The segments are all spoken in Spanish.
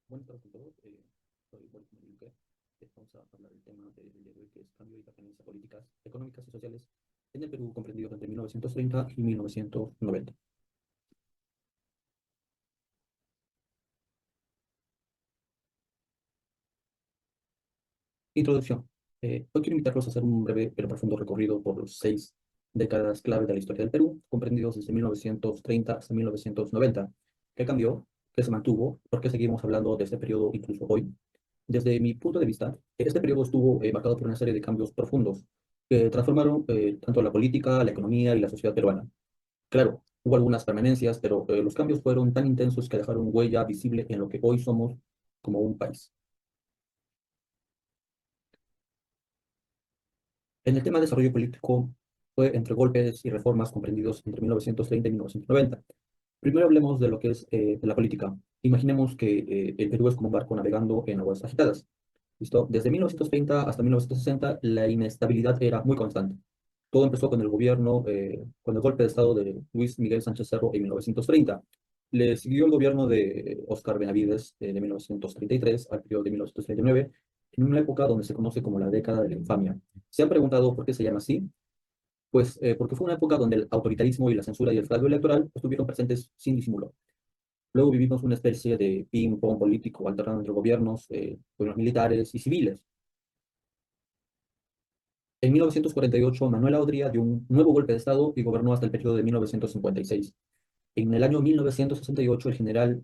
Buenas tardes a todos. Soy Boris Marilque. Vamos a hablar del tema del día de hoy, que es cambio y pertenencia a políticas económicas y sociales en el Perú, comprendidos entre 1930 y 1990. Introducción. Hoy quiero invitarlos a hacer un breve pero profundo recorrido por los 6 décadas clave de la historia del Perú, comprendidos desde 1930 hasta 1990. ¿Qué cambió? ¿Qué se mantuvo? ¿Por qué seguimos hablando de este periodo incluso hoy? Desde mi punto de vista, este periodo estuvo marcado por una serie de cambios profundos que transformaron tanto la política, la economía y la sociedad peruana. Claro, hubo algunas permanencias, pero los cambios fueron tan intensos que dejaron huella visible en lo que hoy somos como un país. En el tema de desarrollo político, fue entre golpes y reformas comprendidos entre 1930 y 1990. Primero hablemos de lo que es de la política. Imaginemos que el Perú es como un barco navegando en aguas agitadas. ¿Listo? Desde 1930 hasta 1960, la inestabilidad era muy constante. Todo empezó con el gobierno, con el golpe de Estado de Luis Miguel Sánchez Cerro en 1930. Le siguió el gobierno de Óscar Benavides de 1933 al periodo de 1939, en una época donde se conoce como la década de la infamia. ¿Se han preguntado por qué se llama así? Pues porque fue una época donde el autoritarismo y la censura y el fraude electoral estuvieron presentes sin disimulo. Luego vivimos una especie de ping-pong político alternando entre gobiernos, gobiernos militares y civiles. En 1948, Manuel Audría dio un nuevo golpe de Estado y gobernó hasta el periodo de 1956. En el año 1968, el general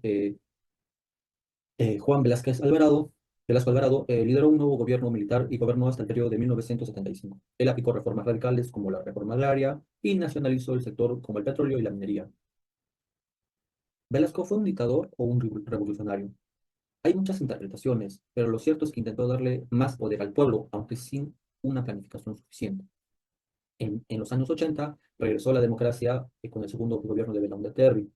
Juan Velasco Alvarado lideró un nuevo gobierno militar y gobernó hasta el periodo de 1975. Él aplicó reformas radicales como la reforma agraria y nacionalizó el sector como el petróleo y la minería. ¿Velasco fue un dictador o un revolucionario? Hay muchas interpretaciones, pero lo cierto es que intentó darle más poder al pueblo, aunque sin una planificación suficiente. En los años 80 regresó la democracia con el segundo gobierno de Belaúnde Terry,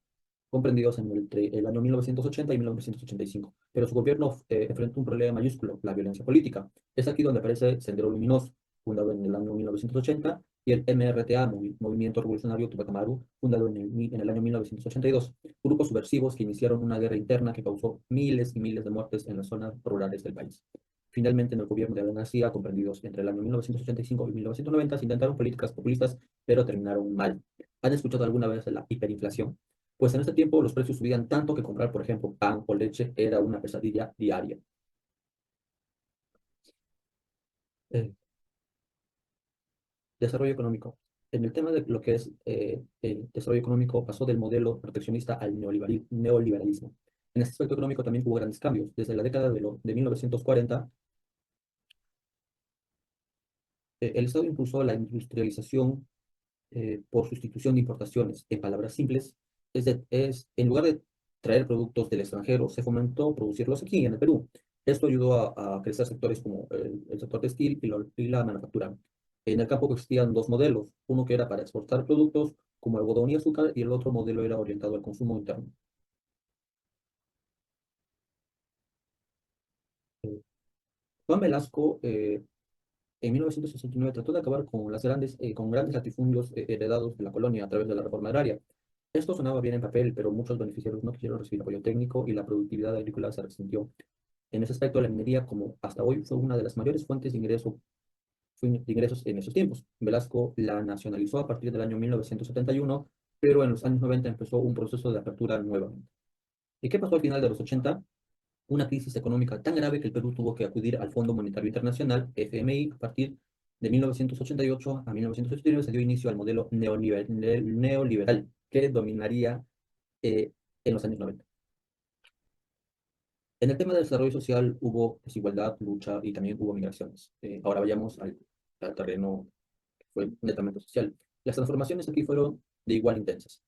comprendidos entre el año 1980 y 1985. Pero su gobierno enfrentó un problema mayúsculo, la violencia política. Es aquí donde aparece Sendero Luminoso, fundado en el año 1980, y el MRTA, Movimiento Revolucionario Tupac Amaru, fundado en el año 1982. Grupos subversivos que iniciaron una guerra interna que causó miles y miles de muertes en las zonas rurales del país. Finalmente, en el gobierno de Alan García, comprendidos entre el año 1985 y 1990, se intentaron políticas populistas, pero terminaron mal. ¿Han escuchado alguna vez de la hiperinflación? Pues en este tiempo los precios subían tanto que comprar, por ejemplo, pan o leche era una pesadilla diaria. Eh, Desarrollo económico. En el tema de lo que es el desarrollo económico, pasó del modelo proteccionista al neoliberalismo. En este aspecto económico también hubo grandes cambios. Desde la década de 1940, el Estado impulsó la industrialización por sustitución de importaciones. En palabras simples, en lugar de traer productos del extranjero, se fomentó producirlos aquí en el Perú. Esto ayudó a crecer sectores como el sector textil y la manufactura. En el campo existían dos modelos, uno que era para exportar productos como algodón y azúcar y el otro modelo era orientado al consumo interno. Eh, Juan Velasco en 1969 trató de acabar con grandes latifundios heredados de la colonia a través de la reforma agraria. Esto sonaba bien en papel, pero muchos beneficiarios no quisieron recibir apoyo técnico y la productividad agrícola se resintió. En ese aspecto, la minería, como hasta hoy, fue una de las mayores fuentes de ingresos en esos tiempos. Velasco la nacionalizó a partir del año 1971, pero en los años 90 empezó un proceso de apertura nuevamente. ¿Y qué pasó al final de los 80? Una crisis económica tan grave que el Perú tuvo que acudir al Fondo Monetario Internacional, FMI, a partir de 1988 a 1989 se dio inicio al modelo neoliberal que dominaría en los años 90. En el tema del desarrollo social hubo desigualdad, lucha y también hubo migraciones. Ahora vayamos al terreno que fue netamente social. Las transformaciones aquí fueron de igual intensas.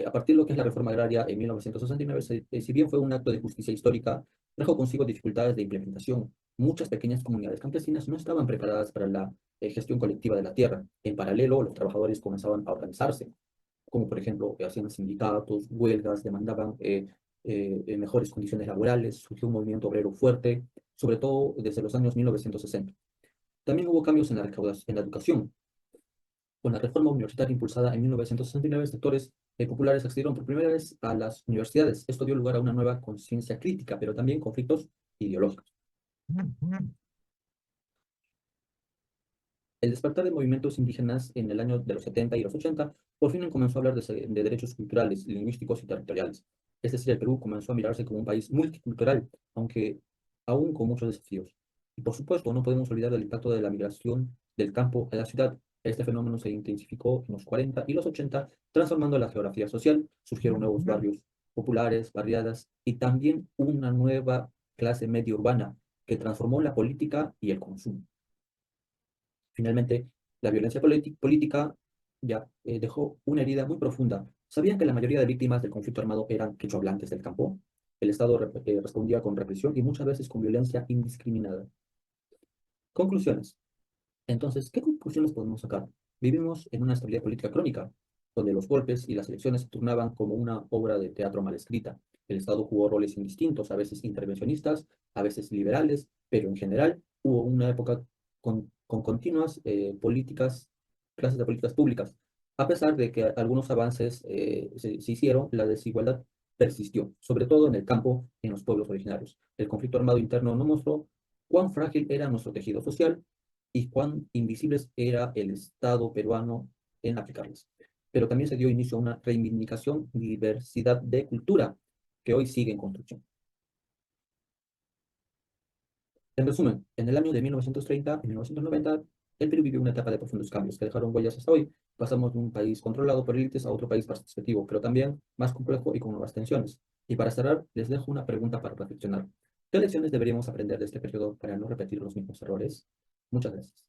A partir de lo que es la reforma agraria en 1969, si bien fue un acto de justicia histórica, trajo consigo dificultades de implementación. Muchas pequeñas comunidades campesinas no estaban preparadas para la gestión colectiva de la tierra. En paralelo, los trabajadores comenzaban a organizarse, como por ejemplo hacían sindicatos, huelgas, demandaban mejores condiciones laborales, surgió un movimiento obrero fuerte, sobre todo desde los años 1960. También hubo cambios en la educación. Con la reforma universitaria impulsada en 1969, sectores populares accedieron por primera vez a las universidades. Esto dio lugar a una nueva conciencia crítica, pero también conflictos ideológicos. El despertar de movimientos indígenas en el año de los 70 y los 80 por fin comenzó a hablar de derechos culturales, lingüísticos y territoriales. Es decir, el Perú comenzó a mirarse como un país multicultural, aunque aún con muchos desafíos. Y por supuesto, no podemos olvidar del impacto de la migración del campo a la ciudad. Este fenómeno se intensificó en los 40 y los 80, transformando la geografía social. Surgieron nuevos barrios populares, barriadas y también una nueva clase media urbana que transformó la política y el consumo. Finalmente, la violencia política ya dejó una herida muy profunda. ¿Sabían que la mayoría de víctimas del conflicto armado eran quechohablantes del campo? El Estado respondía con represión y muchas veces con violencia indiscriminada. Conclusiones. Entonces, ¿qué conclusiones podemos sacar? Vivimos en una estabilidad política crónica, donde los golpes y las elecciones se turnaban como una obra de teatro mal escrita. El Estado jugó roles indistintos, a veces intervencionistas, a veces liberales, pero en general hubo una época con continuas clases de políticas públicas. A pesar de que algunos avances se hicieron, la desigualdad persistió, sobre todo en el campo, en los pueblos originarios. El conflicto armado interno no mostró cuán frágil era nuestro tejido social y cuán invisibles era el Estado peruano en aplicarlas. Pero también se dio inicio a una reivindicación y diversidad de cultura que hoy sigue en construcción. En resumen, en el año de 1930 y 1990, el Perú vivió una etapa de profundos cambios que dejaron huellas hasta hoy. Pasamos de un país controlado por élites a otro país participativo, pero también más complejo y con nuevas tensiones. Y para cerrar, les dejo una pregunta para reflexionar. ¿Qué lecciones deberíamos aprender de este periodo para no repetir los mismos errores? Muchas gracias.